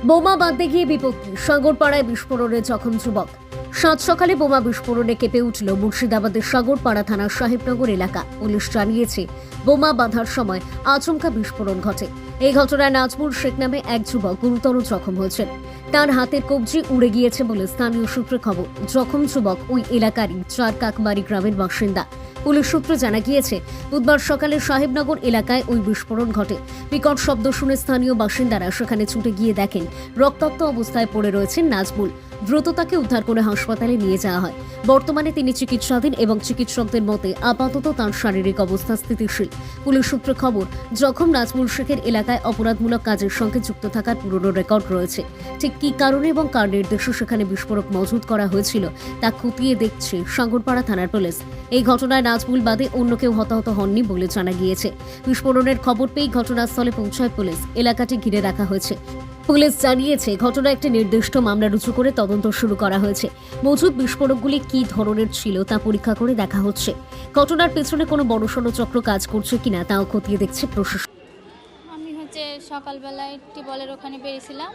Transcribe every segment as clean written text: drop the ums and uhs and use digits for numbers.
বোমা বাঁধতে গিয়ে বিপত্তি, সাগরপাড়ায় বিস্ফোরণে জখম যুবক। সাত সকালে বোমা বিস্ফোরণে কেঁপে উঠল মুর্শিদাবাদের সাগরপাড়া থানার সাহেবনগর এলাকা। পুলিশ জানিয়েছে, বোমা বাঁধার সময় আচমকা বিস্ফোরণ ঘটে। এই ঘটনায় নাজমুল শেখ নামে এক যুবক গুরুতর জখম হয়েছেন। তার হাতের কবজি উড়ে গিয়েছে বলে স্থানীয় সূত্রে খবর। জখম যুবক ওই এলাকারই চারকাকমারি গ্রামের বাসিন্দা। পুলিশ সূত্রে জানা গিয়েছে, বুধবার সকালে সাহেবনগর এলাকায় ওই বিস্ফোরণ ঘটে। বিকট শব্দ শুনে স্থানীয় বাসিন্দারা সেখানে ছুটে গিয়ে দেখেন রক্তাক্ত অবস্থায় পড়ে রয়েছেন নাজমুল। দ্রুত তাকে উদ্ধার করে হাসপাতালে নিয়ে যাওয়া হয়। বর্তমানে তিনি চিকিৎসাধীন এবং চিকিৎসকদের মতে আপাতত তাঁর শারীরিক অবস্থা স্থিতিশীল। পুলিশ সূত্রে খবর, জখম নাজমুল শেখের এলাকায় অপরাধমূলক কাজের সঙ্গে যুক্ত থাকার পুরনো রেকর্ড রয়েছে। ঠিক কী কারণে এবং কার নির্দেশে সেখানে বিস্ফোরক মজুত করা হয়েছিল তা খতিয়ে দেখছে সাগরপাড়া থানার পুলিশ। এই ঘটনায় নাজমুল বাদে অন্য কেউ হতাহত হননি বলে জানা গিয়েছে। বিস্ফোরণের খবর পেয়ে ঘটনাস্থলে পৌঁছায় পুলিশ। এলাকাটি ঘিরে রাখা হয়েছে। পুলিশ জানিয়েছে, ঘটনায় একটি নির্দিষ্ট মামলা রুজু করে তদন্ত শুরু করা হয়েছে। মজুদ বিস্ফোরকগুলি কী ধরনের ছিল তা পরীক্ষা করে দেখা হচ্ছে। ঘটনার পেছনে কোনো বড়সড় চক্র কাজ করছে কিনা তাও খতিয়ে দেখছে প্রশাসন। আমি সকালবেলায় টিউবওয়েলের ওখানে বেরিয়েছিলাম,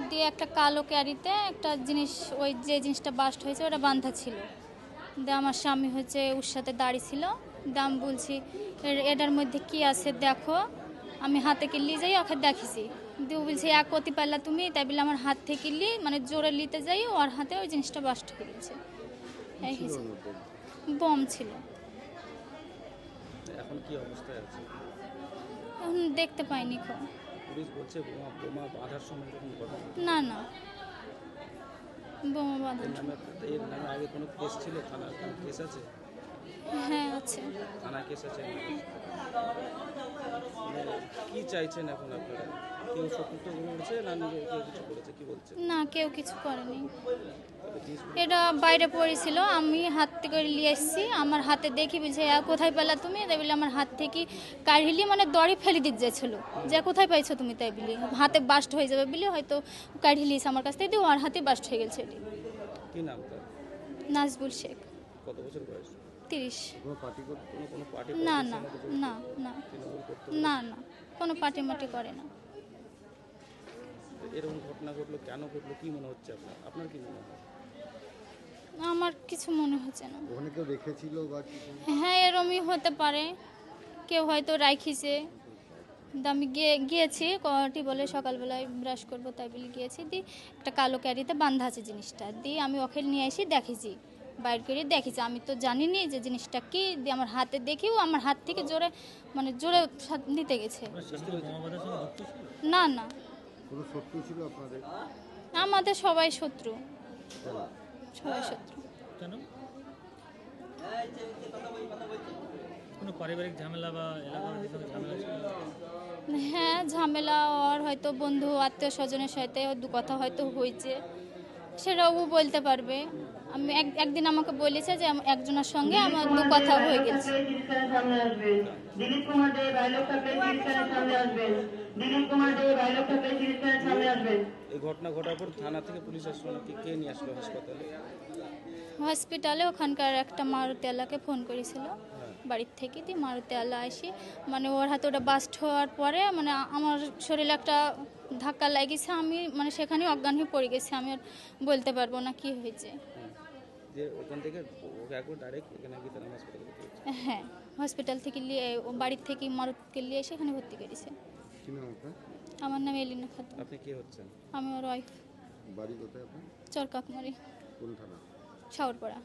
দিয়ে একটা কালো ক্যারিতে একটা জিনিস, ওই যে জিনিসটা বাস্ট হয়েছে ওটা বাঁধা ছিল। দিয়ে আমার স্বামী ওর সাথে দাঁড়িয়ে ছিল। দাম বলছি, এটার মধ্যে কি আছে দেখো। আমি হাতে কিনলি যাই, ওকে দেখিছি। দিয়ে বলছি এক কতি পারলা তুমি, তাই বলে আমার হাত থেকে কিনলি, মানে জোরে নিতে যাই ওর হাতে ওই জিনিসটা বাস্ট হয়ে গেছে। বম ছিল। এখন কি অবস্থায় আছে? এখন দেখতে পাইনি খো। পুলিশ বলছে বোমা বাঁধার সময় এরকম ঘটনা। না না, বোমা বাঁধা। এর নামে আগে কোনো কেস ছিল? থানার কোনো কেস আছে? হ্যাঁ আছে। থানা কেস আছে? কি চাইছেন এখন আপনারা? কেউ শত্রুতা করেছে না নিজে কেউ কিছু করেছে, কি বলছে? না, কেউ কিছু করেনি। এটা বাইরে পড়েছিল, আমি হাত থেকে নিয়ে এসেছি। আমার হাতে দেখি বলছে কোথায় পেলা তুমি, তাই বলে আমার হাত থেকে কাঢ়িলি, মানে দড়ি ফেলে দিতে যাচ্ছিল যে কোথায় পাইছো তুমি, তাই বলি হাতে বাস্ট হয়ে যাবে বলে হয়তো কাঢ়িলিস আমার কাছ থেকে, দিয়ে ওর হাতে বাস্ট হয়ে গেছে। কি নাম তার? নাজবুল শেখ। কত বছর বয়স? 30। কোনো পার্টি কোনো পার্টি? না না না না না না, কোনো পার্টি মাটি করে না। এরকম ঘটনা ঘটলো, কেন ঘটলো, কি মনে হচ্ছে আপনার কি মনে হয়? আমার কিছু মনে হচ্ছে না। ওখানে কেউ দেখেছিল বা কিছু? হ্যাঁ, এরমই হতে পারে, কেউ হয়তো রাখিছে। আমি গিয়েছি কটি বলে সকালবেলায় ব্রাশ করবো, তাই বলে গিয়েছি। দিয়ে একটা কালো ক্যারিতে বাঁধা আছে জিনিসটা, দিয়ে আমি ওকে নিয়ে এসে দেখেছি, বাইর করে দেখেছি। আমি তো জানিনি যে জিনিসটা কি। দিয়ে আমার হাতে দেখিও আমার হাত থেকে জোরে, মানে জোরে নিতে গেছে। না না, কোনো শত্রু ছিল আপনাদের? আমাদের সবাই শত্রু, সবাই শত্রু। কেন? কোনো পারিবারিক ঝামেলা বা এলাকার সঙ্গে ঝামেলা ছিল? হ্যাঁ, ঝামেলা ওর হয়তো বন্ধু আত্মীয় স্বজনের সাথে দু কথা হয়তো হয়েছে, সেটাও ও বলতে পারবে। আমি একদিন আমাকে বলেছে যে একজনের সঙ্গে আমার দু কথা হয়ে গেছে। দিলীপ কুমার দে বাইলক থাকলে সিরিজখানের সামনে আসবেন। দিলীপ কুমার দে বাইলক থাকলে সিরিজখানের সামনে আসবেন। এই ঘটনা ঘটার পর থানা থেকে পুলিশ আসলো নাকি? কে নিয়ে আসলো হাসপাতালে? হসপিটালে ওখানকার একটা মারুতিয়ালাকে ফোন করেছিল বাড়ির থেকে। দিয়ে মারুতিয়ালা আসি, মানে ওর হাতে ওটা বাস্ট হওয়ার পরে মানে আমার শরীরে একটা ধাক্কা লেগেছে। আমি মানে সেখানে অজ্ঞান হয়ে পড়ে গেছি। আমি আর বলতে পারবো না কি হয়েছে। যে ওখান থেকে ওকে একবার ডাইরেক্ট এখানে কি থানা হাসপাতালে ভর্তি করেছে? হ্যাঁ, হসপিটাল থেকে নিয়ে বাড়ির থেকে মারুতকে নিয়ে এসে এখানে ভর্তি করেছে। কি নাম আপনার? আমার নাম এলিনা খাতুন। আপনি কে হচ্ছেন? আমি ওর ওয়াইফ। বাড়ি কোথায় আপনার? চরকাকমারি, কোন থানা? সাগরপাড়া।